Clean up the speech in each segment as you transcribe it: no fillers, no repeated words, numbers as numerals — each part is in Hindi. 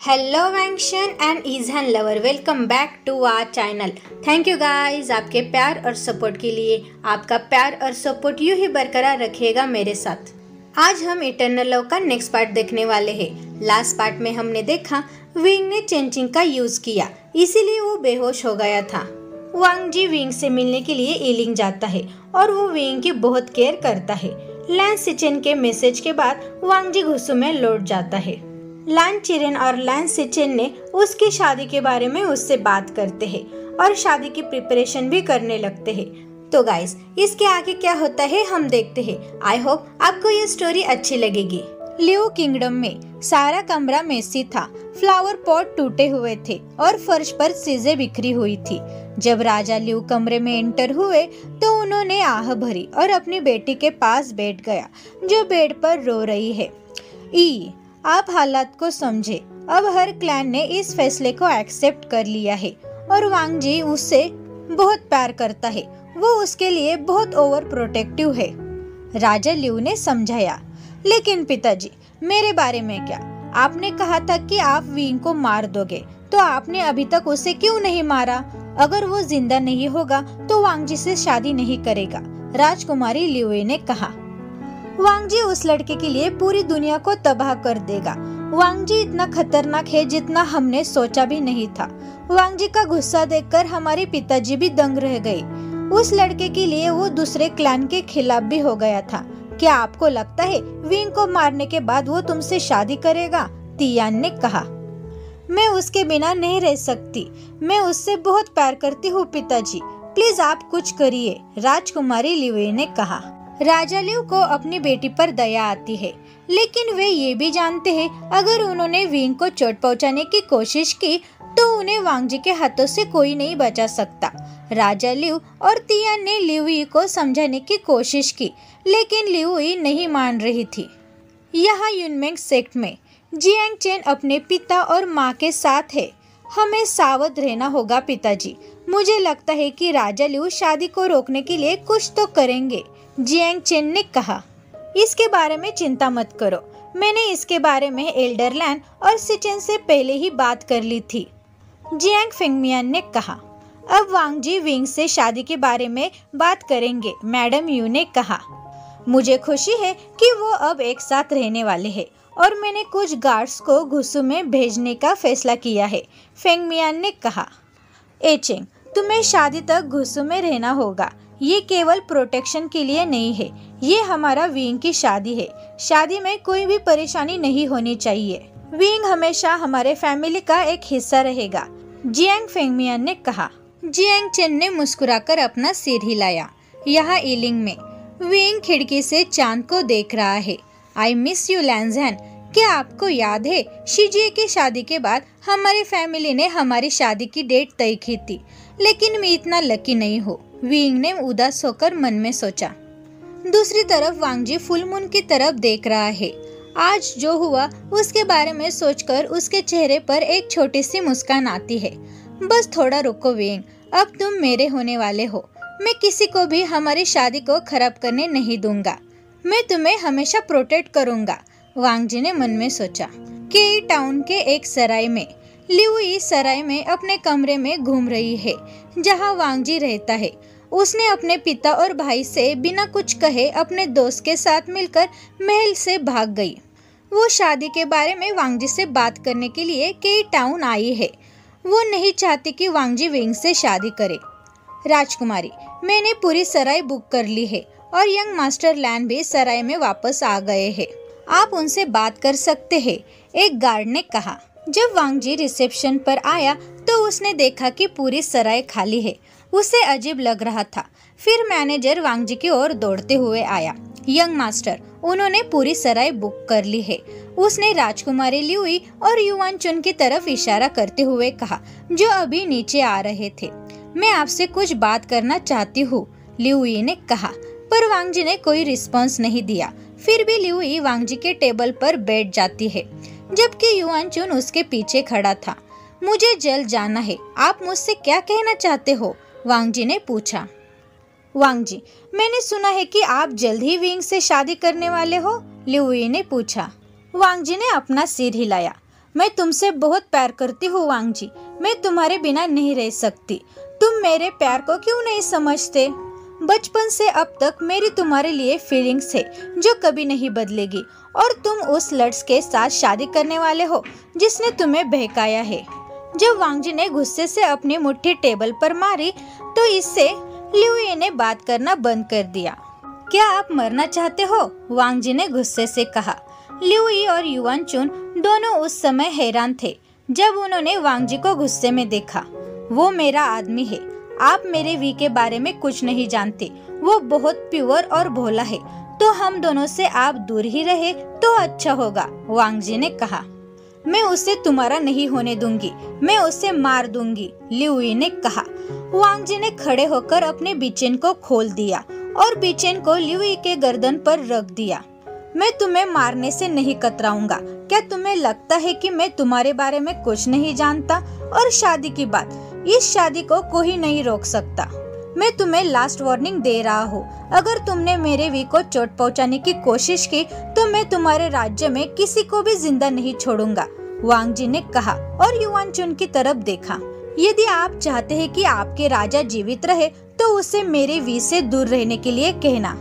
हेलो वैंक्शन एंड ईजहन lover, welcome back to our channel. Thank you guys आपके प्यार और सपोर्ट के लिए। आपका प्यार और सपोर्ट यूं ही बरकरार रखिएगा मेरे साथ। आज हम इटर्नल लव का नेक्स्ट पार्ट देखने वाले हैं। लास्ट पार्ट में हमने देखा विंग ने चेंजिंग का यूज किया, इसीलिए वो बेहोश हो गया था। वांग जी विंग से मिलने के लिए ईलिंग जाता है और वो विंग की बहुत केयर करता है। लैन सिचेन के मैसेज के बाद वांग जी गुस्से में लौट जाता है। लैन चिरेन और लैन सिचेन ने उसकी शादी के बारे में उससे बात करते हैं और शादी की प्रिपरेशन भी करने लगते हैं। तो गाइस, इसके आगे क्या होता है हम देखते हैं। आई होप आपको ये स्टोरी अच्छी लगेगी। लियो किंगडम में सारा कमरा मेसी था। फ्लावर पॉट टूटे हुए थे और फर्श पर चीजें बिखरी हुई थी। जब राजा लियो कमरे में एंटर हुए तो उन्होंने आह भरी और अपनी बेटी के पास बैठ गया, जो बेड पर रो रही है। आप हालात को समझे। अब हर क्लैन ने इस फैसले को एक्सेप्ट कर लिया है और वांग जी उससे बहुत प्यार करता है। वो उसके लिए बहुत ओवर प्रोटेक्टिव है, राजा लियू ने समझाया। लेकिन पिताजी, मेरे बारे में क्या? आपने कहा था कि आप विंग को मार दोगे, तो आपने अभी तक उसे क्यों नहीं मारा? अगर वो जिंदा नहीं होगा तो वांग जी से शादी नहीं करेगा, राजकुमारी लियू ने कहा। वांग जी उस लड़के के लिए पूरी दुनिया को तबाह कर देगा। वांग जी इतना खतरनाक है जितना हमने सोचा भी नहीं था। वांग जी का गुस्सा देखकर हमारे पिताजी भी दंग रह गए। उस लड़के के लिए वो दूसरे क्लैन के खिलाफ भी हो गया था। क्या आपको लगता है विंग को मारने के बाद वो तुमसे शादी करेगा? तियान ने कहा। मैं उसके बिना नहीं रह सकती। मैं उससे बहुत प्यार करती हूँ पिताजी, प्लीज आप कुछ करिए, राजकुमारी लियू ने कहा। राजा लियू को अपनी बेटी पर दया आती है, लेकिन वे ये भी जानते हैं अगर उन्होंने विंग को चोट पहुंचाने की कोशिश की तो उन्हें वांग जी के हाथों से कोई नहीं बचा सकता। राजा लियू और तियान ने लियू को समझाने की कोशिश की, लेकिन लियू नहीं मान रही थी। यहाँ यूनमेंग सेक्ट में जियांग चेन अपने पिता और माँ के साथ है। हमें सावध रहना होगा पिताजी। मुझे लगता है कि राजा लियू शादी को रोकने के लिए कुछ तो करेंगे, जियांग चेन ने कहा। इसके बारे में चिंता मत करो, मैंने इसके बारे में एल्डर लैन और सिचेन से पहले ही बात कर ली थी, जियांग फेंगमियान ने कहा। अब वांग जी विंग से शादी के बारे में बात करेंगे, मैडम यू ने कहा। मुझे खुशी है कि वो अब एक साथ रहने वाले हैं और मैंने कुछ गार्ड्स को घुसू में भेजने का फैसला किया है, फेंगमियान ने कहा। एचेंग, तुम्हें शादी तक घुसू में रहना होगा। ये केवल प्रोटेक्शन के लिए नहीं है, ये हमारा विंग की शादी है। शादी में कोई भी परेशानी नहीं होनी चाहिए। विंग हमेशा हमारे फैमिली का एक हिस्सा रहेगा, जियांग फेंगमियान ने कहा। जियांग चेन ने मुस्कुराकर अपना सिर हिलाया। यहाँ ईलिंग में विंग खिड़की से चांद को देख रहा है। आई मिस यू लैंजहन। क्या आपको याद है शिजिए की शादी के बाद हमारी फैमिली ने हमारी शादी की डेट तय की थी, लेकिन मैं इतना लकी नहीं हूँ, विंग ने उदास होकर मन में सोचा। दूसरी तरफ वांग जी फुल मून की तरफ देख रहा है। आज जो हुआ उसके बारे में सोचकर उसके चेहरे पर एक छोटी सी मुस्कान आती है। बस थोड़ा रुको विंग, अब तुम मेरे होने वाले हो। मैं किसी को भी हमारी शादी को खराब करने नहीं दूंगा। मैं तुम्हें हमेशा प्रोटेक्ट करूंगा, वांग जी ने मन में सोचा। के टाउन के एक सराय में लियू इस सराय में अपने कमरे में घूम रही है जहां वांग जी रहता है। उसने अपने पिता और भाई से बिना कुछ कहे अपने दोस्त के साथ मिलकर महल से भाग गई। वो शादी के बारे में वांग जी से बात करने के लिए के टाउन आई है। वो नहीं चाहती कि वांग जी विंग से शादी करे। राजकुमारी, मैंने पूरी सराय बुक कर ली है और यंग मास्टर लैन भी सराय में वापस आ गए हैं। आप उनसे बात कर सकते हैं, एक गार्ड ने कहा। जब वांग जी रिसेप्शन पर आया तो उसने देखा कि पूरी सराय खाली है। उसे अजीब लग रहा था। फिर मैनेजर वांग जी की ओर दौड़ते हुए आया। यंग मास्टर, उन्होंने पूरी सराय बुक कर ली है, उसने राजकुमारी लियू और युवान चुन की तरफ इशारा करते हुए कहा, जो अभी नीचे आ रहे थे। मैं आपसे कुछ बात करना चाहती हूँ, लियू ने कहा, पर वांग जी ने कोई रिस्पॉन्स नहीं दिया। फिर भी लियू वांग जी के टेबल पर बैठ जाती है, जबकि युवान चुन उसके पीछे खड़ा था। मुझे जल्द जाना है, आप मुझसे क्या कहना चाहते हो? वांग जी ने पूछा। वांग जी, मैंने सुना है कि आप जल्द ही विंग से शादी करने वाले हो, लियू ने पूछा। वांग जी ने अपना सिर हिलाया। मैं तुमसे बहुत प्यार करती हूँ वांग जी, मैं तुम्हारे बिना नहीं रह सकती। तुम मेरे प्यार को क्यों नहीं समझते? बचपन से अब तक मेरी तुम्हारे लिए फीलिंग्स है जो कभी नहीं बदलेगी, और तुम उस लड़के के साथ शादी करने वाले हो जिसने तुम्हें बहकाया है। जब वांग जी ने गुस्से से अपनी मुट्ठी टेबल पर मारी तो इससे लिऊ यी ने बात करना बंद कर दिया। क्या आप मरना चाहते हो? वांग जी ने गुस्से से कहा। लिऊ यी और युआन चुन दोनों उस समय हैरान थे जब उन्होंने वांग जी को गुस्से में देखा। वो मेरा आदमी है, आप मेरे वी के बारे में कुछ नहीं जानते। वो बहुत प्योर और भोला है, तो हम दोनों से आप दूर ही रहे तो अच्छा होगा, वांग जी ने कहा। मैं उसे तुम्हारा नहीं होने दूंगी, मैं उसे मार दूंगी, लिऊ यी ने कहा। वांग जी ने खड़े होकर अपने बीचेन को खोल दिया और बीचेन को लिऊ यी के गर्दन पर रख दिया। मैं तुम्हें मारने से नहीं कतराऊंगा। क्या तुम्हें लगता है कि मैं तुम्हारे बारे में कुछ नहीं जानता? और शादी की बात, इस शादी को कोई नहीं रोक सकता। मैं तुम्हें लास्ट वार्निंग दे रहा हूँ, अगर तुमने मेरे वी को चोट पहुँचाने की कोशिश की तो मैं तुम्हारे राज्य में किसी को भी जिंदा नहीं छोड़ूंगा, वांग जी ने कहा और युआन चुन की तरफ देखा। यदि आप चाहते हैं कि आपके राजा जीवित रहे तो उसे मेरे वी से दूर रहने के लिए कहना।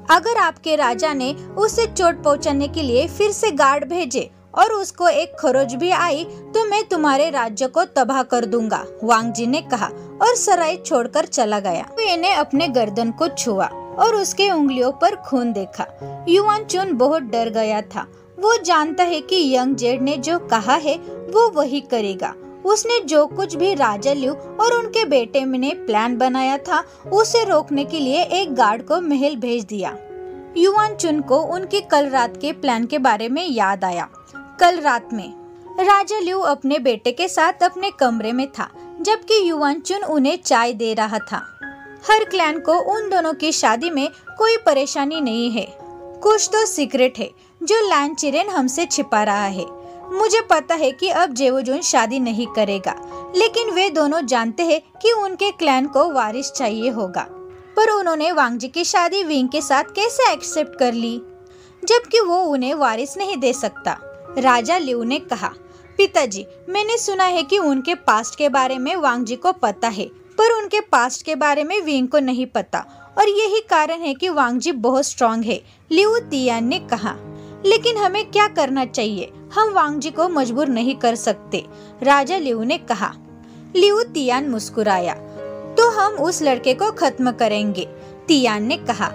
अगर आपके राजा ने उसे चोट पहुँचाने के लिए फिर से गार्ड भेजे और उसको एक खरोच भी आई तो मैं तुम्हारे राज्य को तबाह कर दूंगा, वांग जी ने कहा और सराय छोड़कर चला गया। मैंने अपने गर्दन को छुआ और उसके उंगलियों पर खून देखा। युआन चुन बहुत डर गया था। वो जानता है कि यंग जेड ने जो कहा है वो वही करेगा। उसने जो कुछ भी राजा लिऊ और उनके बेटे ने प्लान बनाया था उसे रोकने के लिए एक गार्ड को महल भेज दिया। युआन चुन को उनकी कल रात के प्लान के बारे में याद आया। कल रात में राजा लिऊ अपने बेटे के साथ अपने कमरे में था जबकि युआन चुन उन्हें चाय दे रहा था। हर क्लैन को उन दोनों की शादी में कोई परेशानी नहीं है। कुछ तो सीक्रेट है जो लैन चिरेन हमसे छिपा रहा है। मुझे पता है कि अब जेवोजुन शादी नहीं करेगा, लेकिन वे दोनों जानते हैं कि उनके क्लैन को वारिस चाहिए होगा। पर उन्होंने वांग जी की शादी विंग के साथ कैसे एक्सेप्ट कर ली जबकि वो उन्हें वारिस नहीं दे सकता? राजा लिऊ ने कहा, पिताजी, मैंने सुना है कि उनके पास्ट के बारे में वांग जी को पता है, पर उनके पास्ट के बारे में विंग को नहीं पता, और यही कारण है कि वांग जी बहुत स्ट्रॉन्ग है, लिऊ तियान ने कहा। लेकिन हमें क्या करना चाहिए? हम वांग जी को मजबूर नहीं कर सकते, राजा लिऊ ने कहा। लिऊ तियान मुस्कुराया। तो हम उस लड़के को खत्म करेंगे, तियान ने कहा।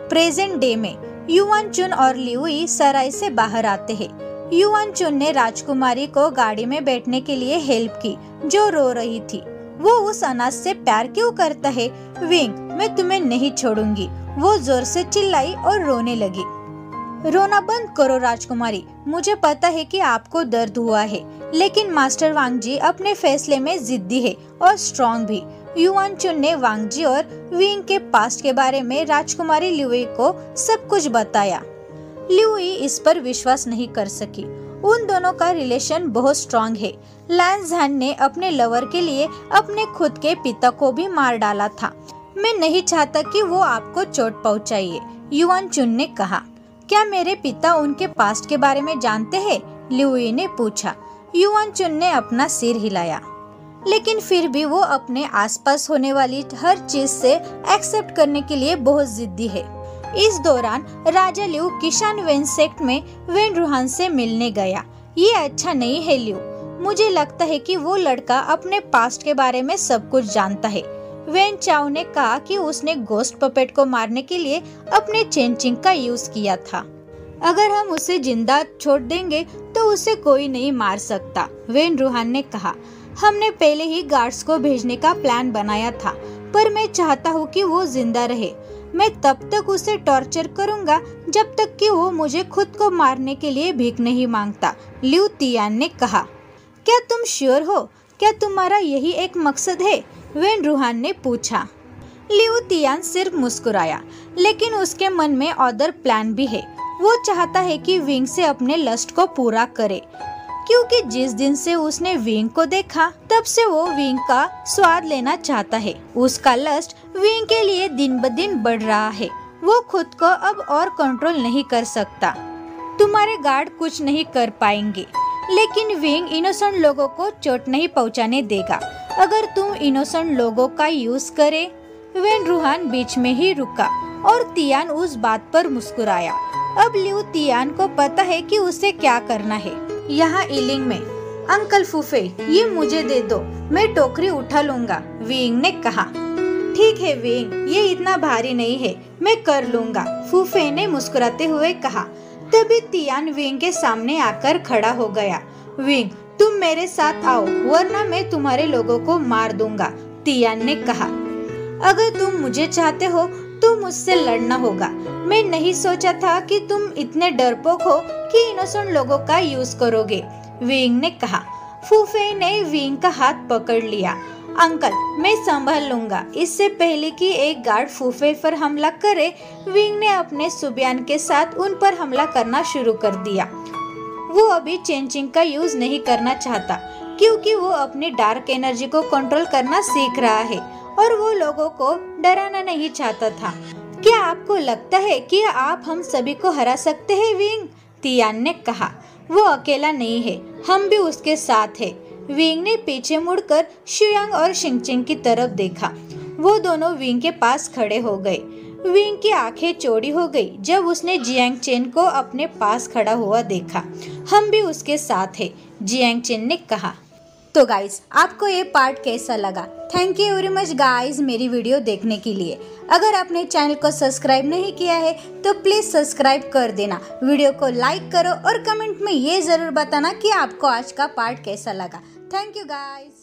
प्रेजेंट डे में युआन चुन और लिऊ यी सराय से बाहर आते हैं। युआन चुन ने राजकुमारी को गाड़ी में बैठने के लिए हेल्प की जो रो रही थी। वो उस अनाज से प्यार क्यों करता है? विंग, मैं तुम्हें नहीं छोड़ूंगी, वो जोर से चिल्लाई और रोने लगी। रोना बंद करो राजकुमारी, मुझे पता है कि आपको दर्द हुआ है, लेकिन मास्टर वांग जी अपने फैसले में जिद्दी है और स्ट्रॉन्ग भी। युआन चुन ने वांग जी और विंग के पास्ट के बारे में राजकुमारी लिऊ यी को सब कुछ बताया। लिऊ यी इस पर विश्वास नहीं कर सकी। उन दोनों का रिलेशन बहुत स्ट्रॉन्ग है। लैन ज़ान ने अपने लवर के लिए अपने खुद के पिता को भी मार डाला था। मैं नहीं चाहता कि वो आपको चोट पहुंचाए, युआन चुन ने कहा। क्या मेरे पिता उनके पास्ट के बारे में जानते हैं? लिऊ यी ने पूछा। युआन चुन ने अपना सिर हिलाया। लेकिन फिर भी वो अपने आसपास होने वाली हर चीज से एक्सेप्ट करने के लिए बहुत जिद्दी है। इस दौरान राजा लिऊ किशान वेन सेक्ट में वेन रूहान से मिलने गया। ये अच्छा नहीं है लिऊ, मुझे लगता है कि वो लड़का अपने पास्ट के बारे में सब कुछ जानता है। वेन चाओ ने कहा कि उसने गोस्ट पपेट को मारने के लिए अपने चेंचिंग का यूज किया था। अगर हम उसे जिंदा छोड़ देंगे तो उसे कोई नहीं मार सकता, वेन रूहान ने कहा। हमने पहले ही गार्ड्स को भेजने का प्लान बनाया था, पर मैं चाहता हूँ कि वो जिंदा रहे। मैं तब तक उसे टॉर्चर करूंगा जब तक कि वो मुझे खुद को मारने के लिए भीख नहीं मांगता, लिऊ तियान ने कहा। क्या तुम श्योर हो? क्या तुम्हारा यही एक मकसद है? वेन रूहान ने पूछा। लिऊ तियान सिर्फ मुस्कुराया, लेकिन उसके मन में अदर प्लान भी है। वो चाहता है कि विंग से अपने लस्ट को पूरा करे, क्योंकि जिस दिन से उसने विंग को देखा तब से वो विंग का स्वाद लेना चाहता है। उसका लस्ट विंग के लिए दिन ब दिन बढ़ रहा है। वो खुद को अब और कंट्रोल नहीं कर सकता। तुम्हारे गार्ड कुछ नहीं कर पाएंगे, लेकिन विंग इनोसेंट लोगों को चोट नहीं पहुंचाने देगा अगर तुम इनोसेंट लोगों का यूज करे। वेन रूहान बीच में ही रुका और तियान उस बात पर मुस्कुराया। अब लिऊ तियान को पता है कि उसे क्या करना है। यहाँ इलिंग में, अंकल फूफे ये मुझे दे दो, मैं टोकरी उठा लूंगा, विंग ने कहा। ठीक है विंग, ये इतना भारी नहीं है, मैं कर लूंगा, फूफे ने मुस्कुराते हुए कहा। तभी तियान विंग के सामने आकर खड़ा हो गया। विंग तुम मेरे साथ आओ वरना मैं तुम्हारे लोगों को मार दूंगा, तियान ने कहा। अगर तुम मुझे चाहते हो तो मुझसे लड़ना होगा। मैं नहीं सोचा था कि तुम इतने डरपोक हो कि इनोसेंट लोगों का यूज करोगे, विंग ने कहा। फूफे ने विंग का हाथ पकड़ लिया। अंकल मैं संभाल लूंगा। इससे पहले कि एक गार्ड फूफे पर हमला करे, विंग ने अपने सुबियान के साथ उन पर हमला करना शुरू कर दिया। वो अभी चेंजिंग का यूज नहीं करना चाहता क्योंकि वो अपनी डार्क एनर्जी को कंट्रोल करना सीख रहा है और वो लोगों को डराना नहीं चाहता था। क्या आपको लगता है कि आप हम सभी को हरा सकते हैं विंग, तियान ने कहा। वो अकेला नहीं है, हम भी उसके साथ है। विंग ने पीछे मुड़कर शुयांग और शिंगचिंग की तरफ देखा। वो दोनों विंग के पास खड़े हो गए। विंग की आंखें चौड़ी हो गई जब उसने जियांग चेन को अपने पास खड़ा हुआ देखा। हम भी उसके साथ है, जियांग चेन ने कहा। तो गाइस आपको ये पार्ट कैसा लगा? Thank you very much guys मेरी वीडियो देखने के लिए। अगर आपने चैनल को सब्सक्राइब नहीं किया है तो प्लीज सब्सक्राइब कर देना, वीडियो को लाइक करो और कमेंट में ये जरूर बताना कि आपको आज का पार्ट कैसा लगा। Thank you guys.